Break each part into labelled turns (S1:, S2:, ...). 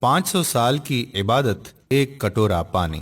S1: 500 سال کی عبادت، ایک کٹورا پانی۔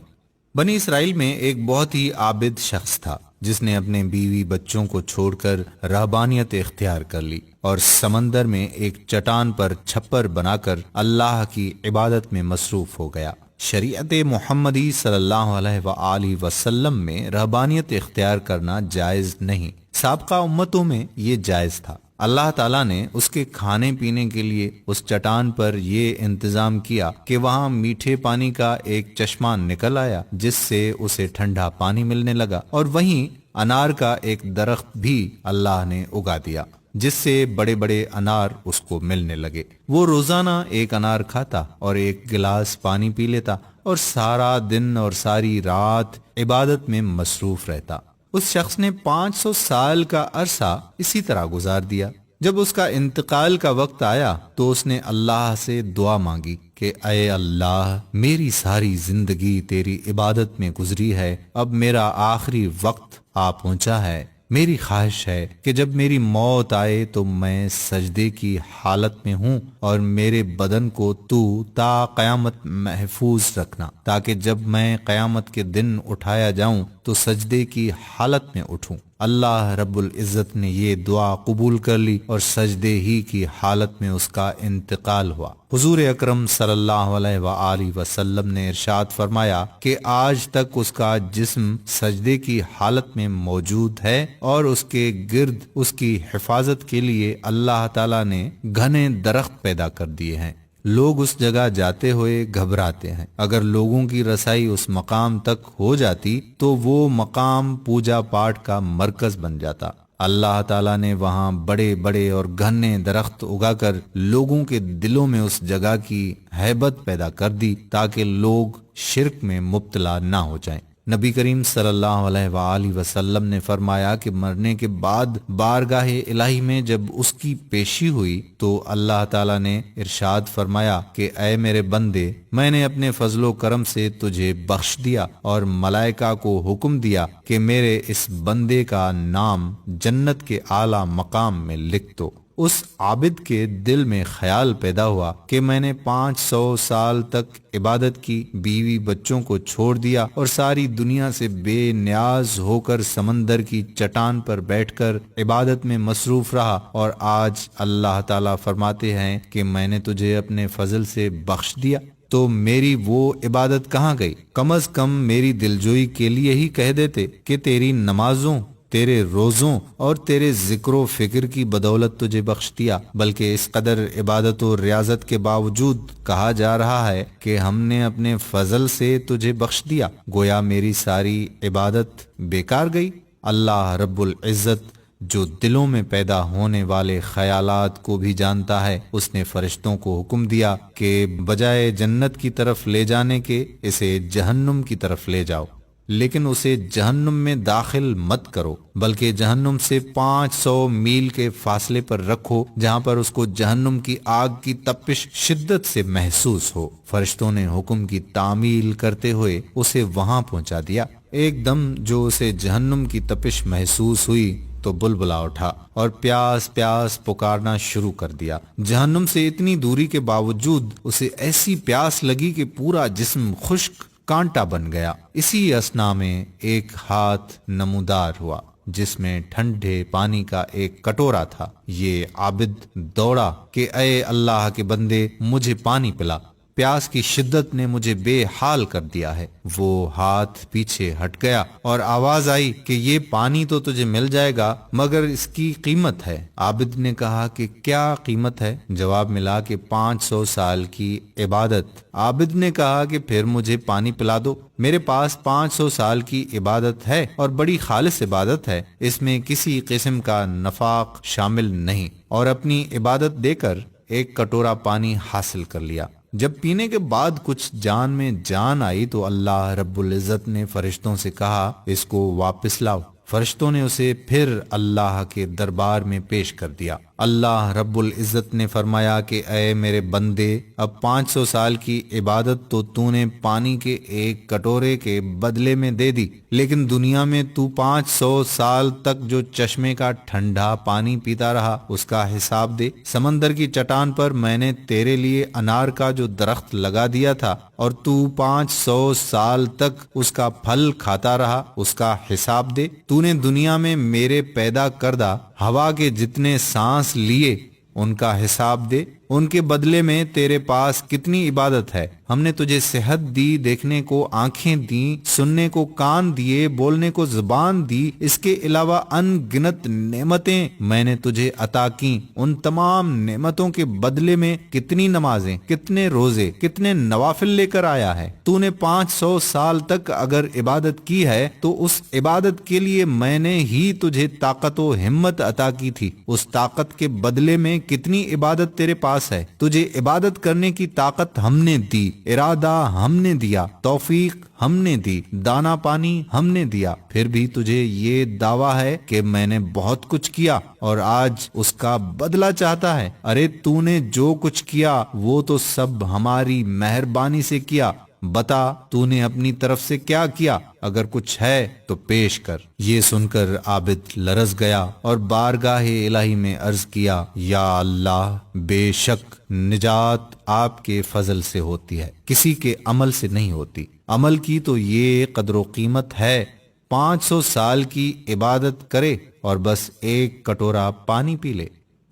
S1: بنی اسرائیل میں ایک بہت ہی عابد شخص تھا جس نے اپنے بیوی بچوں کو چھوڑ کر رہبانیت اختیار کر لی اور سمندر میں ایک چٹان پر چھپر بنا کر اللہ کی عبادت میں مصروف ہو گیا۔ شریعت محمدی صلی اللہ علیہ وآلہ وسلم میں رہبانیت اختیار کرنا جائز نہیں، سابقہ امتوں میں یہ جائز تھا۔ اللہ تعالیٰ نے اس کے کھانے پینے کے لیے اس چٹان پر یہ انتظام کیا کہ وہاں میٹھے پانی کا ایک چشمہ نکل آیا جس سے اسے ٹھنڈا پانی ملنے لگا، اور وہیں انار کا ایک درخت بھی اللہ نے اگا دیا جس سے بڑے بڑے انار اس کو ملنے لگے۔ وہ روزانہ ایک انار کھاتا اور ایک گلاس پانی پی لیتا اور سارا دن اور ساری رات عبادت میں مصروف رہتا۔ اس شخص نے 500 سال کا عرصہ اسی طرح گزار دیا۔ جب اس کا انتقال کا وقت آیا تو اس نے اللہ سے دعا مانگی کہ اے اللہ، میری ساری زندگی تیری عبادت میں گزری ہے، اب میرا آخری وقت آ پہنچا ہے، میری خواہش ہے کہ جب میری موت آئے تو میں سجدے کی حالت میں ہوں اور میرے بدن کو تو تا قیامت محفوظ رکھنا، تاکہ جب میں قیامت کے دن اٹھایا جاؤں تو سجدے کی حالت میں اٹھوں۔ اللہ رب العزت نے یہ دعا قبول کر لی اور سجدے ہی کی حالت میں اس کا انتقال ہوا۔ حضور اکرم صلی اللہ علیہ وآلہ وسلم نے ارشاد فرمایا کہ آج تک اس کا جسم سجدے کی حالت میں موجود ہے اور اس کے گرد اس کی حفاظت کے لیے اللہ تعالیٰ نے گھنے درخت پیدا کر دیے ہیں۔ لوگ اس جگہ جاتے ہوئے گھبراتے ہیں، اگر لوگوں کی رسائی اس مقام تک ہو جاتی تو وہ مقام پوجا پاٹ کا مرکز بن جاتا۔ اللہ تعالیٰ نے وہاں بڑے بڑے اور گھنے درخت اگا کر لوگوں کے دلوں میں اس جگہ کی ہیبت پیدا کر دی تاکہ لوگ شرک میں مبتلا نہ ہو جائیں۔ نبی کریم صلی اللہ علیہ وآلہ وسلم نے فرمایا کہ مرنے کے بعد بارگاہ الہی میں جب اس کی پیشی ہوئی تو اللہ تعالیٰ نے ارشاد فرمایا کہ اے میرے بندے، میں نے اپنے فضل و کرم سے تجھے بخش دیا اور ملائکہ کو حکم دیا کہ میرے اس بندے کا نام جنت کے اعلیٰ مقام میں لکھ دو۔ اس عابد کے دل میں خیال پیدا ہوا کہ میں نے 500 سال تک عبادت کی، بیوی بچوں کو چھوڑ دیا اور ساری دنیا سے بے نیاز ہو کر سمندر کی چٹان پر بیٹھ کر عبادت میں مصروف رہا، اور آج اللہ تعالیٰ فرماتے ہیں کہ میں نے تجھے اپنے فضل سے بخش دیا، تو میری وہ عبادت کہاں گئی؟ کم از کم میری دلجوئی کے لیے ہی کہہ دیتے کہ تیری نمازوں، تیرے روزوں اور تیرے ذکر و فکر کی بدولت تجھے بخش دیا، بلکہ اس قدر عبادت و ریاضت کے باوجود کہا جا رہا ہے کہ ہم نے اپنے فضل سے تجھے بخش دیا، گویا میری ساری عبادت بیکار گئی۔ اللہ رب العزت جو دلوں میں پیدا ہونے والے خیالات کو بھی جانتا ہے، اس نے فرشتوں کو حکم دیا کہ بجائے جنت کی طرف لے جانے کے اسے جہنم کی طرف لے جاؤ، لیکن اسے جہنم میں داخل مت کرو، بلکہ جہنم سے 500 میل کے فاصلے پر رکھو جہاں پر اس کو جہنم کی آگ کی تپش شدت سے محسوس ہو۔ فرشتوں نے حکم کی تعمیل کرتے ہوئے اسے وہاں پہنچا دیا۔ ایک دم جو اسے جہنم کی تپش محسوس ہوئی تو بلبلا اٹھا اور پیاس پیاس پکارنا شروع کر دیا۔ جہنم سے اتنی دوری کے باوجود اسے ایسی پیاس لگی کہ پورا جسم خشک کانٹا بن گیا۔ اسی اثنا میں ایک ہاتھ نمودار ہوا جس میں ٹھنڈے پانی کا ایک کٹورا تھا۔ یہ عابد دوڑا کہ اے اللہ کے بندے، مجھے پانی پلا، پیاس کی شدت نے مجھے بے حال کر دیا ہے۔ وہ ہاتھ پیچھے ہٹ گیا اور آواز آئی کہ یہ پانی تو تجھے مل جائے گا مگر اس کی قیمت ہے۔ عابد نے کہا کہ کیا قیمت ہے؟ جواب ملا کہ 500 سال کی عبادت۔ عابد نے کہا کہ پھر مجھے پانی پلا دو، میرے پاس 500 سال کی عبادت ہے اور بڑی خالص عبادت ہے، اس میں کسی قسم کا نفاق شامل نہیں، اور اپنی عبادت دے کر ایک کٹورا پانی حاصل کر لیا۔ جب پینے کے بعد کچھ جان میں جان آئی تو اللہ رب العزت نے فرشتوں سے کہا اس کو واپس لاؤ۔ فرشتوں نے اسے پھر اللہ کے دربار میں پیش کر دیا۔ اللہ رب العزت نے فرمایا کہ اے میرے بندے، اب 500 سال کی عبادت تو نے پانی کے ایک کٹورے کے بدلے میں دے دی، لیکن دنیا میں 500 سال تک جو چشمے کا ٹھنڈا پانی پیتا رہا اس کا حساب دے۔ سمندر کی چٹان پر میں نے تیرے لیے انار کا جو درخت لگا دیا تھا اور 500 سال تک اس کا پھل کھاتا رہا اس کا حساب دے۔ نے دنیا میں میرے پیدا کردہ ہوا کے جتنے سانس لیے ان کا حساب دے۔ ان کے بدلے میں تیرے پاس کتنی عبادت ہے۔ ہم نے تجھے صحت دی، دیکھنے کو آنکھیں دیں، سننے کو کان دیے، بولنے کو زبان دی، اس کے علاوہ ان گنت نعمتیں میں نے تجھے عطا کیں۔ ان تمام نعمتوں کے بدلے میں کتنی نمازیں، کتنے روزے، کتنے نوافل لے کر آیا ہے۔ تو نے 500 سال تک اگر عبادت کی ہے تو اس عبادت کے لیے میں نے ہی تجھے طاقت و ہمت عطا کی تھی۔ اس طاقت کے بدلے میں کتنی عبادت تیرے پاس ہے۔ تجھے عبادت کرنے کی طاقت ہم نے دی، ارادہ ہم نے دیا، توفیق ہم نے دی، دانا پانی ہم نے دیا، پھر بھی تجھے یہ دعویٰ ہے کہ میں نے بہت کچھ کیا اور آج اس کا بدلہ چاہتا ہے۔ ارے تو نے جو کچھ کیا وہ تو سب ہماری مہربانی سے کیا، بتا تو نے اپنی طرف سے کیا کیا؟ اگر کچھ ہے تو پیش کر۔ یہ سن کر عابد لرز گیا اور بارگاہ الہی میں عرض کیا، یا اللہ، بے شک نجات آپ کے فضل سے ہوتی ہے، کسی کے عمل سے نہیں ہوتی۔ عمل کی تو یہ قدر و قیمت ہے، 500 سال کی عبادت کرے اور بس ایک کٹورا پانی پی لے۔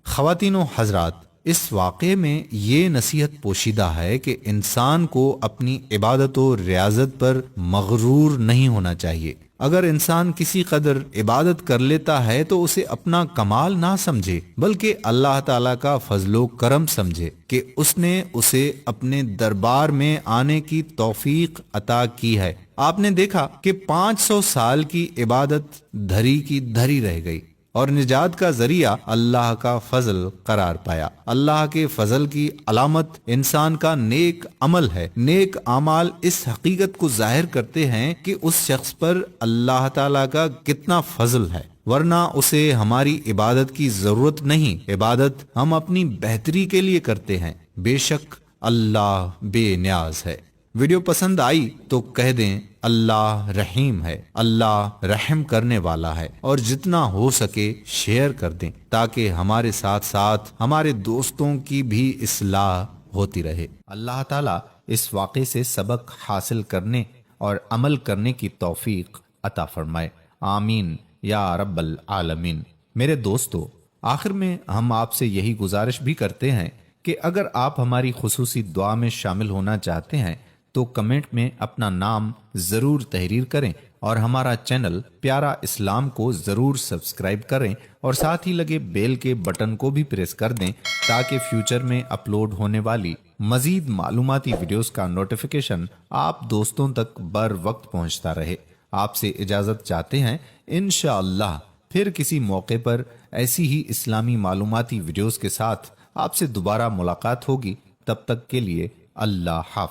S1: خواتین و حضرات، اس واقعے میں یہ نصیحت پوشیدہ ہے کہ انسان کو اپنی عبادت و ریاضت پر مغرور نہیں ہونا چاہیے۔ اگر انسان کسی قدر عبادت کر لیتا ہے تو اسے اپنا کمال نہ سمجھے، بلکہ اللہ تعالیٰ کا فضل و کرم سمجھے کہ اس نے اسے اپنے دربار میں آنے کی توفیق عطا کی ہے۔ آپ نے دیکھا کہ 500 سال کی عبادت دھری کی دھری رہ گئی اور نجات کا ذریعہ اللہ کا فضل قرار پایا۔ اللہ کے فضل کی علامت انسان کا نیک عمل ہے۔ نیک اعمال اس حقیقت کو ظاہر کرتے ہیں کہ اس شخص پر اللہ تعالیٰ کا کتنا فضل ہے، ورنہ اسے ہماری عبادت کی ضرورت نہیں۔ عبادت ہم اپنی بہتری کے لیے کرتے ہیں۔ بے شک اللہ بے نیاز ہے۔ ویڈیو پسند آئی تو کہہ دیں اللہ رحیم ہے، اللہ رحم کرنے والا ہے، اور جتنا ہو سکے شیئر کر دیں تاکہ ہمارے ساتھ ساتھ ہمارے دوستوں کی بھی اصلاح ہوتی رہے۔ اللہ تعالیٰ اس واقعے سے سبق حاصل کرنے اور عمل کرنے کی توفیق عطا فرمائے، آمین یا رب العالمین۔ میرے دوستو، آخر میں ہم آپ سے یہی گزارش بھی کرتے ہیں کہ اگر آپ ہماری خصوصی دعا میں شامل ہونا چاہتے ہیں تو کمنٹ میں اپنا نام ضرور تحریر کریں اور ہمارا چینل پیارا اسلام کو ضرور سبسکرائب کریں اور ساتھ ہی لگے بیل کے بٹن کو بھی پریس کر دیں تاکہ فیوچر میں اپلوڈ ہونے والی مزید معلوماتی ویڈیوز کا نوٹیفیکیشن آپ دوستوں تک بر وقت پہنچتا رہے۔ آپ سے اجازت چاہتے ہیں، انشاءاللہ پھر کسی موقع پر ایسی ہی اسلامی معلوماتی ویڈیوز کے ساتھ آپ سے دوبارہ ملاقات ہوگی۔ تب تک کے لیے اللہ حافظ۔